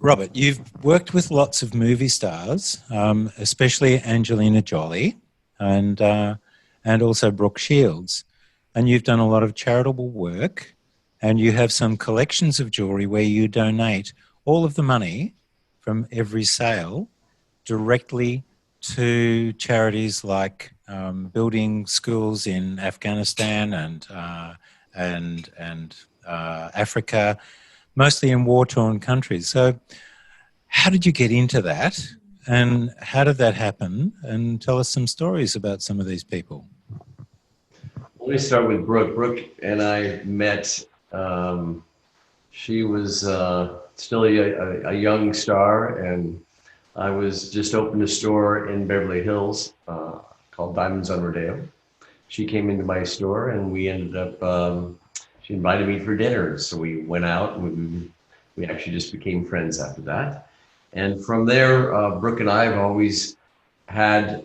Robert, you've worked with lots of movie stars, especially Angelina Jolie and also Brooke Shields. And you've done a lot of charitable work, and you have some collections of jewellery where you donate all of the money from every sale directly to charities like building schools in Afghanistan and Africa, mostly in war-torn countries. So how did you get into that, and how did that happen? And tell us some stories about some of these people. Let me start with Brooke. Brooke and I met. She was still a young star, and I was just opened a store in Beverly Hills called Diamonds on Rodeo. She came into my store, and we ended up. She invited me for dinner, so we went out, and we actually just became friends after that. And from there, Brooke and I have always had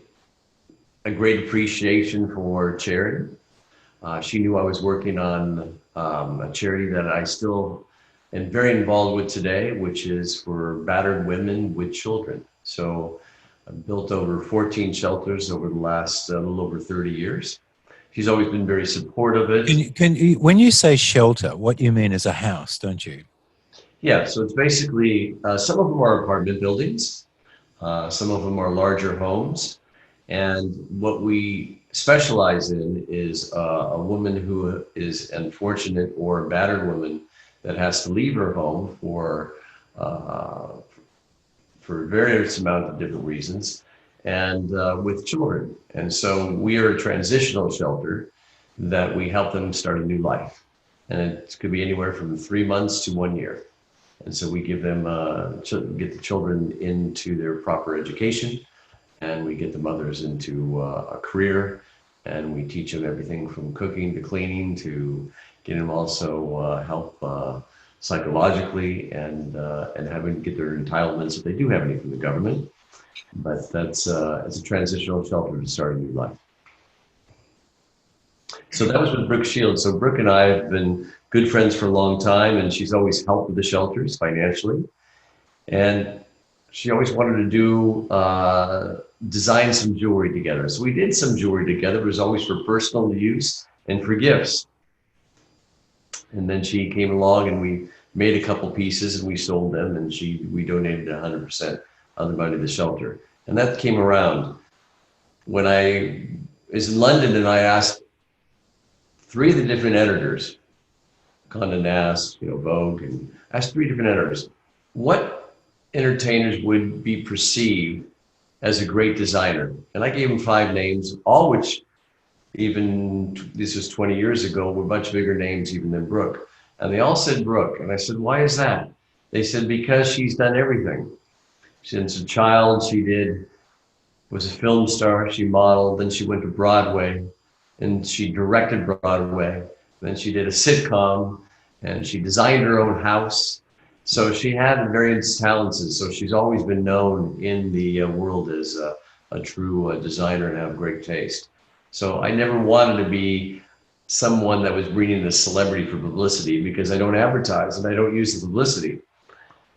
a great appreciation for charity. She knew I was working on a charity that I still am very involved with today, which is for battered women with children. So I've built over 14 shelters over the last little over 30 years. She's always been very supportive of it. When you say shelter, what you mean is a house, don't you? Yeah, so it's basically, some of them are apartment buildings, some of them are larger homes. And what we specialize in is a woman who is unfortunate or a battered woman that has to leave her home for various amount of different reasons, and with children. And so we are a transitional shelter that we help them start a new life. And it could be anywhere from 3 months to 1 year. And so we give them, get the children into their proper education, and we get the mothers into a career, and we teach them everything from cooking to cleaning to get them also help psychologically and having to get their entitlements if they do have any from the government. But that's it's a transitional shelter to start a new life. So that was with Brooke Shields. So Brooke and I have been good friends for a long time, and she's always helped with the shelters financially. And she always wanted to do design some jewelry together. So we did some jewelry together. It was always for personal use and for gifts. And then she came along, and we made a couple pieces, and we sold them, and we donated 100% of the money to the shelter. And that came around when I was in London, and I asked 3 of the different editors, Condé Nast, Vogue, and asked 3 different editors, what entertainers would be perceived as a great designer? And I gave them 5 names, all which, even this was 20 years ago, were much bigger names even than Brooke. And they all said Brooke. And I said, why is that? They said, because she's done everything. Since a child, was a film star, she modeled, then she went to Broadway, and she directed Broadway. Then she did a sitcom, and she designed her own house. So she had various talents, and so she's always been known in the world as a true designer and have great taste. So I never wanted to be someone that was bringing the celebrity for publicity, because I don't advertise and I don't use the publicity.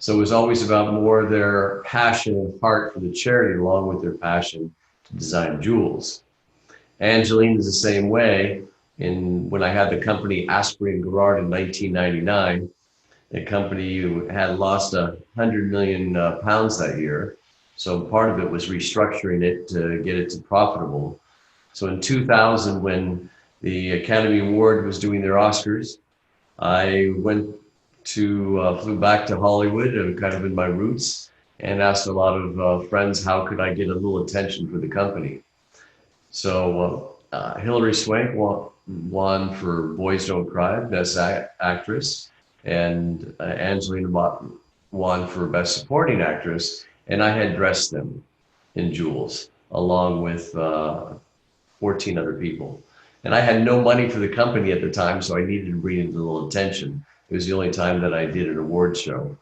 So it was always about more their passion and heart for the charity, along with their passion to design jewels. Angelina is the same way. When I had the company Asprey & Gerard in 1999, the company had lost 100 million pounds that year. So part of it was restructuring it to get it to profitable. So in 2000, when the Academy Award was doing their Oscars, I flew back to Hollywood, kind of in my roots, and asked a lot of friends, how could I get a little attention for the company? So Hilary Swank won for Boys Don't Cry, Best Actress, and Angelina won for Best Supporting Actress, and I had dressed them in jewels, along with 14 other people. And I had no money for the company at the time, so I needed to bring in a little attention. It was the only time that I did an award show.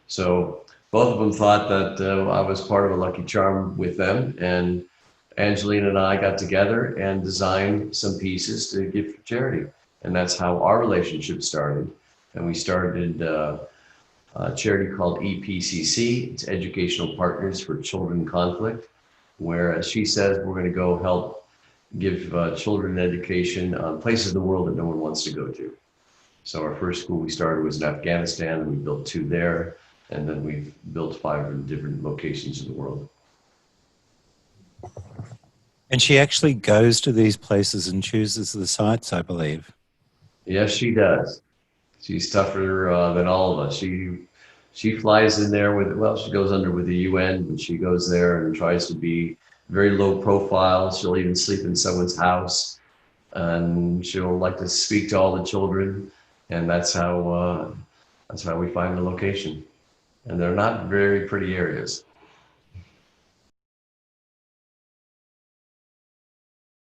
So both of them thought that I was part of a lucky charm with them, and Angelina and I got together and designed some pieces to give for charity. And that's how our relationship started. And we started a charity called EPCC. It's Educational Partners for Children in Conflict, where, as she says, we're going to go help give children education on places in the world that no one wants to go to. So our first school we started was in Afghanistan, and we built 2 there, and then we've built 5 in different locations in the world. And she actually goes to these places and chooses the sites, I believe. Yes, she does. She's tougher than all of us. She flies in there with, well, she goes under with the UN, but she goes there and tries to be very low profile. She'll even sleep in someone's house, and she'll like to speak to all the children, and that's how we find the location. And they're not very pretty areas.